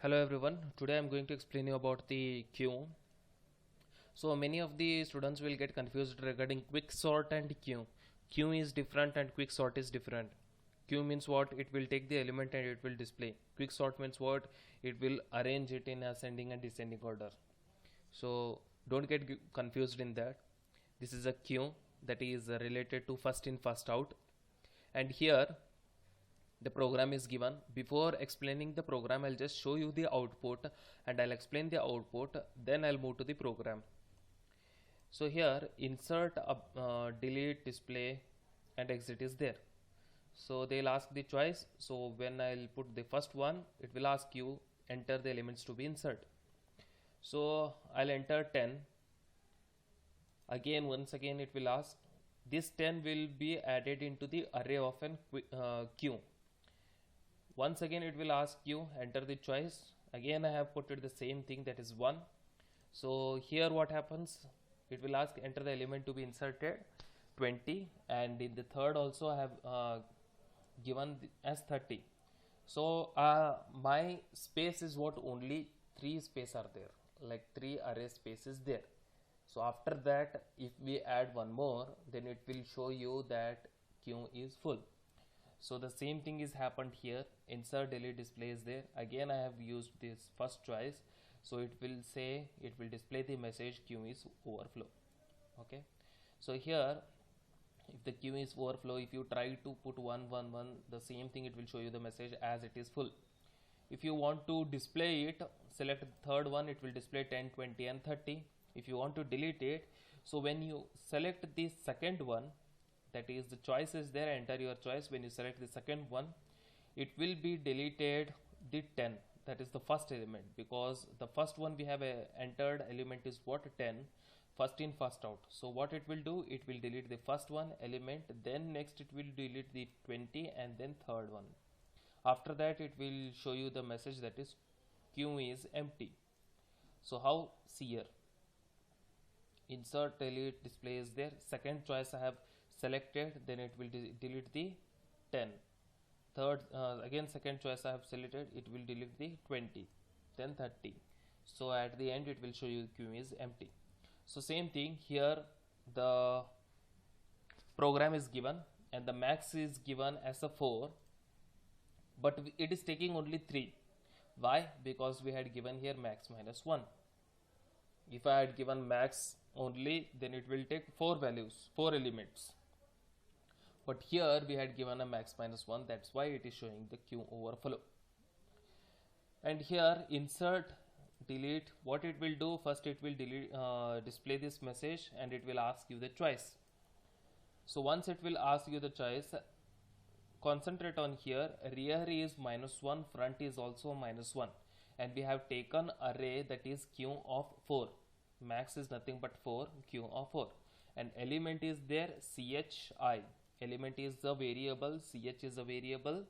Hello everyone. Today I'm going to explain you about the queue. So many of the students will get confused regarding quick sort and queue. Queue is different and quick sort is different. Queue means what? It will take the element and it will display. Quick sort means what? It will arrange it in ascending and descending order. So don't get confused in that. This is a queue that is related to first in first out. And here the program is given. Before explaining the program, I'll just show you the output and I'll explain the output, then I'll move to the program. So here insert, delete, display and exit is there. So they'll ask the choice. So when I'll put the first one, it will ask you enter the elements to be insert. So I'll enter 10. Again, once again it will ask, this 10 will be added into the array of an queue. Once again it will ask you enter the choice. Again I have put it the same thing, that is 1. So here what happens, it will ask enter the element to be inserted 20, and in the third also I have given as 30. So my space is what, only 3 space are there, like 3 array spaces there. So after that if we add one more, then it will show you that queue is full. So the same thing is happened here. Insert, delete, display is there. Again I have used this first choice, so it will say, it will display the message queue is overflow. Okay, so here if the queue is overflow, if you try to put 111, the same thing, it will show you the message as it is full. If you want to display it, select the third one, it will display 10, 20 and 30. If you want to delete it, so when you select the second one, that is the choice is there, enter your choice. When you select the second one, it will be deleted the 10, that is the first element, because the first one we have entered element is what, 10, first in first out. So what it will do, it will delete the first one element, then next it will delete the 20 and then third one. After that it will show you the message that is queue is empty. So how? See here, insert, delete, display is there. Second choice I have selected, then it will delete the 10. Third, again second choice I have selected, it will delete the 20, then 30. So at the end it will show you queue is empty. So same thing here, the program is given and the max is given as a 4, but it is taking only 3. Why? Because we had given here max minus 1. If I had given max only, then it will take 4 values, 4 elements. But here we had given a max minus 1, that's why it is showing the queue overflow. And here insert, delete, what it will do, first it will delete, display this message and it will ask you the choice. So once it will ask you the choice, concentrate on here, rear is -1, front is also -1, and we have taken array that is queue of 4. Max is nothing but 4, queue of 4, and element is there chi. Element is a variable, ch is a variable,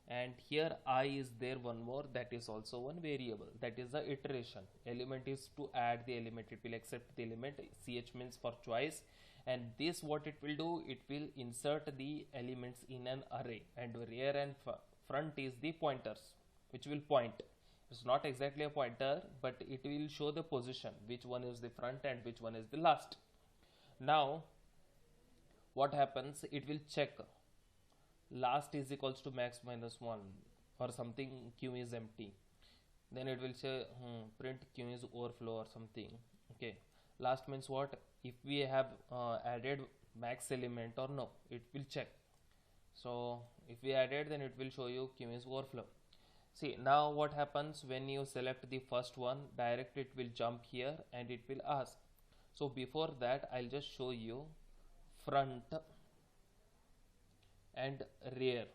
and here I is there one more, that is also one variable, that is the iteration. Element is to add the element, it will accept the element. Ch means for choice, and this what it will do, it will insert the elements in an array, and rear and front is the pointers which will point. It's not exactly a pointer, but it will show the position, which one is the front and which one is the last. Now what happens, it will check last is equals to max minus 1 or something, queue is empty, then it will say print queue is overflow or something. Okay, last means what, if we have added max element or no, it will check. So if we added, then it will show you queue is overflow. See, now what happens, when you select the first one, direct it will jump here and it will ask. So before that I'll just show you front and rear.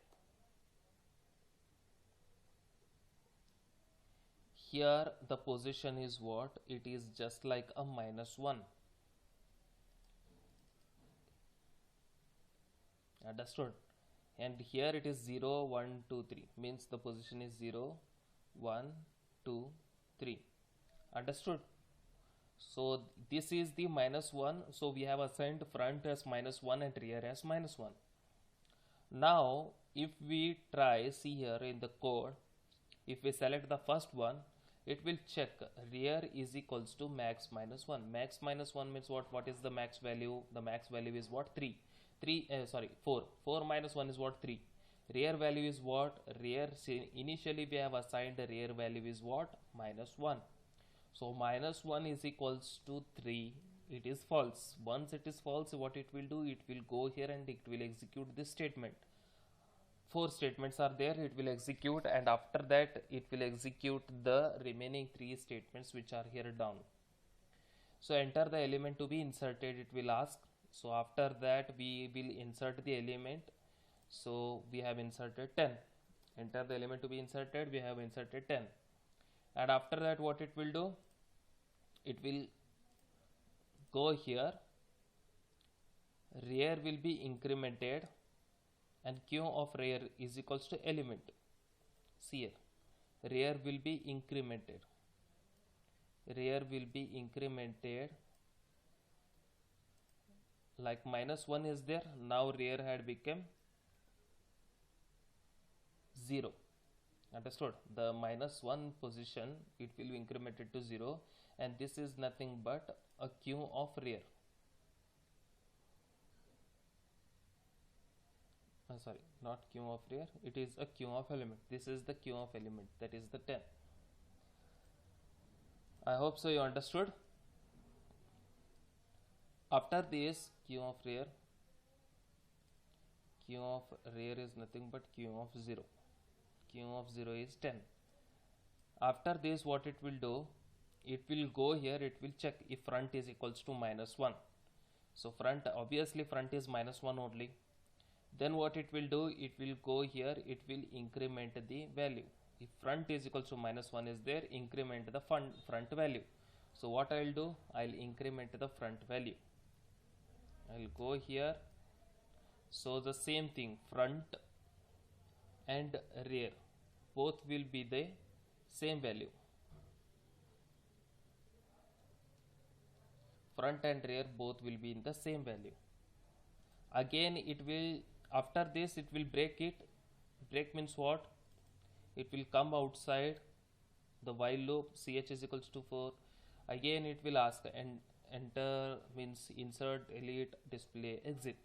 Here the position is what, it is just like a -1. Understood? And here it is 0, 1, 2, 3, means the position is 0, 1, 2, 3. Understood? So this is the -1, so we have assigned front as -1 and rear as -1. Now if we try, see here in the code, If we select the first one, it will check rear is equals to max minus 1. Max minus 1 means what? What is the max value? The max value is what? 3. 4. 4 minus 1 is what? 3. Rear value is what? Rear, initially we have assigned the rear value is what? Minus 1. So minus 1 is equals to 3. It is false. Once it is false, what it will do? It will go here and it will execute this statement. 4 statements are there, it will execute, and after that it will execute the remaining 3 statements which are here down. So enter the element to be inserted, it will ask. So after that we will insert the element. So we have inserted 10. Enter the element to be inserted, we have inserted 10. And after that what it will do? It will go here, rear will be incremented, and q of rear is equals to element. See here, rear will be incremented. Rear will be incremented like minus 1 is there. Now rear had become 0. Understood? The minus 1 position, it will be incremented to 0, and this is nothing but a q of rear. Sorry, not q of rear, it is a q of element. This is the q of element, that is the 10. I hope so you understood. After this q of rear is nothing but q of 0. Q of 0 is 10. After this what it will do? It will go here, it will check if front is equals to minus 1. So front, obviously front is minus 1 only. Then what it will do? It will go here, it will increment the value. If front is equals to minus 1 is there, increment the front value. So what I will do? I will increment the front value. I will go here. So the same thing, front and rear both will be the same value. Front and rear both will be in the same value. Again it will, after this it will break it. Break means what? It will come outside the while loop, ch is equals to 4. Again it will ask, and enter means insert, delete, display, exit.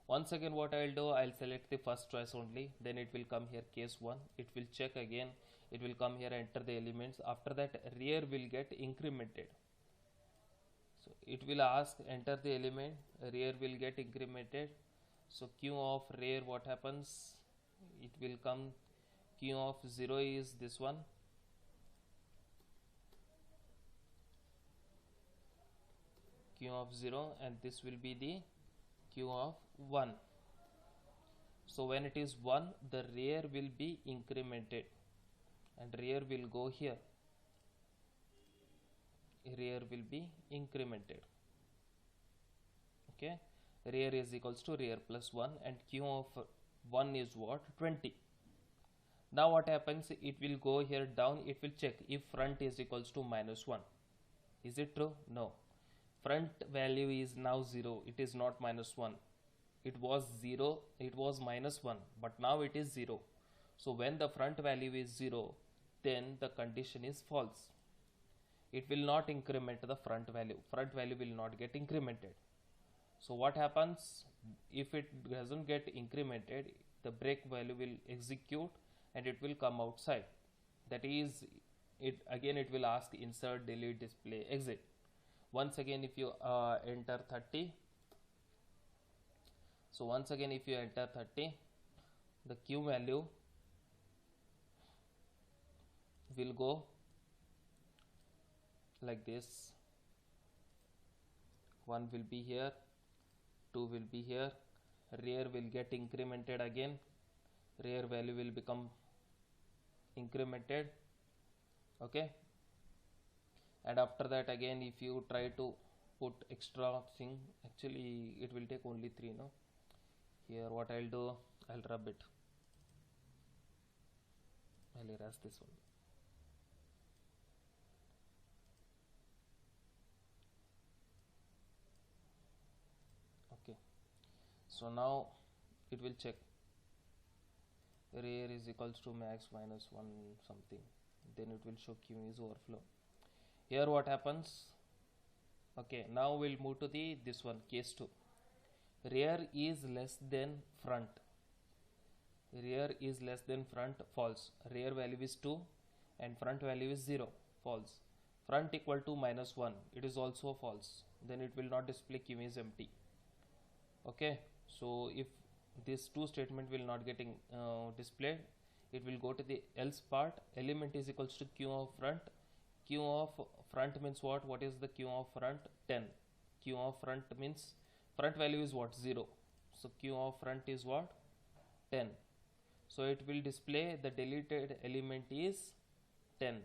Once again what I will do? I will select the first choice only. Then it will come here case 1. It will check again. It will come here, enter the elements. After that rear will get incremented. So it will ask, enter the element, rear will get incremented. So q of rear, what happens? It will come, q of 0 is this one. Q of 0, and this will be the q of 1. So when it is 1, the rear will be incremented and rear will go here. Rear will be incremented. Okay, rear is equals to rear plus 1, and q of 1 is what? 20. Now what happens? It will go here down, it will check if front is equals to minus 1. Is it true? No. Front value is now 0, it is not minus 1. It was 0, it was minus 1, but now it is 0. So when the front value is 0, then the condition is false. It will not increment the front value. Front value will not get incremented. So what happens? If it doesn't get incremented, the break value will execute and it will come outside. That is, it again it will ask insert, delete, display, exit. Once again if you enter 30, so once again if you enter 30, the q value will go like this. 1 will be here, 2 will be here, rear will get incremented again, rear value will become incremented. Okay, and after that again if you try to put extra thing, actually it will take only 3, no? Here what I'll do, I'll rub it, I'll erase this one. Okay, so now it will check rear is equals to max minus 1 something, then it will show q is overflow. Here what happens? Okay, now we'll move to the this one, case 2. Rear is less than front. Rear is less than front, false. Rear value is 2 and front value is 0, false. Front equal to minus 1, it is also false. Then it will not display q is empty. Okay, so if this two statement will not getting displayed, it will go to the else part. Element is equals to q of front. Q of front means what? What is the q of front? 10. Q of front means front value is what? 0. So q of front is what? 10. So it will display the deleted element is 10.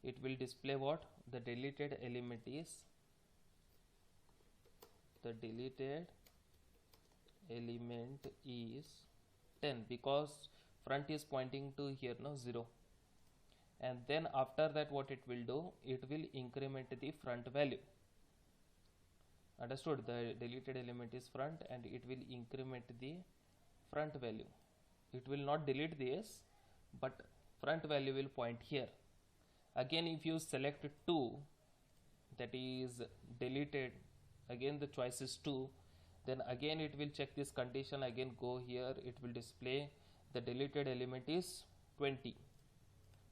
It will display what? The deleted element is the deleted element is 10 because front is pointing to here, no, 0. And then after that what it will do? It will increment the front value. Understood? The deleted element is front and it will increment the front value. It will not delete this, but front value will point here. Again, if you select 2, that is deleted, again the choice is 2, then again it will check this condition, again go here, it will display the deleted element is 20.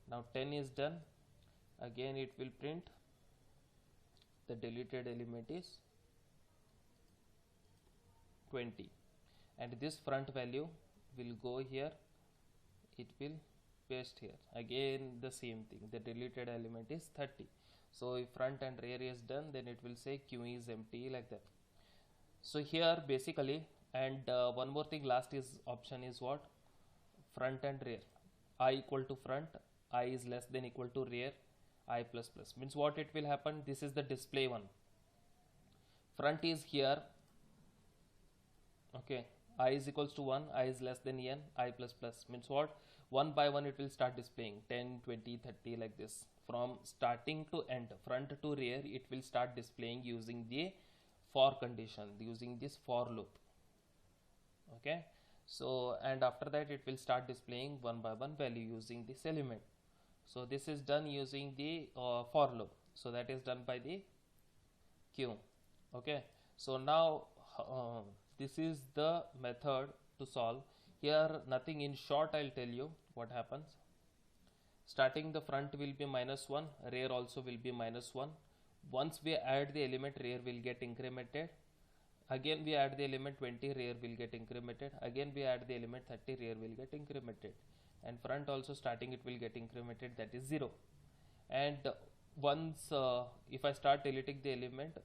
Now 10 is done, again it will print the deleted element is 20, and this front value will go here, it will paste here, again the same thing, the deleted element is 30. So if front and rear is done, then it will say q is empty, like that. So here basically, and one more thing, last is option is what? Front and rear. I equal to front, I is less than equal to rear, I plus plus. Means what it will happen? This is the display one. Front is here. Okay, I is equals to 1, I is less than n, I plus plus. Means what? One by one it will start displaying 10, 20, 30 like this. From starting to end, front to rear, it will start displaying using the for condition, using this for loop. Okay, so and after that it will start displaying one by one value using this element. So this is done using the for loop. So that is done by the q. Okay, so now this is the method to solve. Here nothing, in short I'll tell you what happens. Starting the front will be minus 1, rear also will be minus 1. Once we add the element, rear will get incremented. Again we add the element 20, rear will get incremented. Again we add the element 30, rear will get incremented. And front also starting it will get incremented, that is 0. And once if I start deleting the element,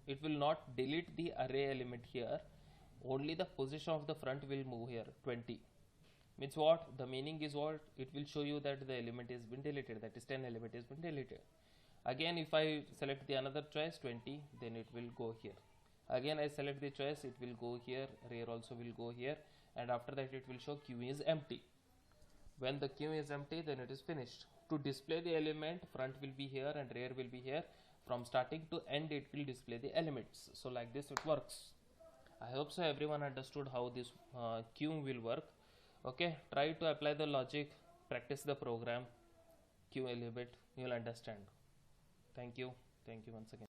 it will not delete the array element here. Only the position of the front will move here, 20. Means what? The meaning is what? It will show you that the element has been deleted, that is 10 element has been deleted. Again if I select the another choice 20, then it will go here. Again I select the choice, it will go here, rear also will go here, and after that it will show q is empty. When the q is empty, then it is finished. To display the element, front will be here and rear will be here. From starting to end it will display the elements. So like this it works. I hope so everyone understood how this q will work. Okay, try to apply the logic, practice the program, q a little bit, you will understand. Thank you once again.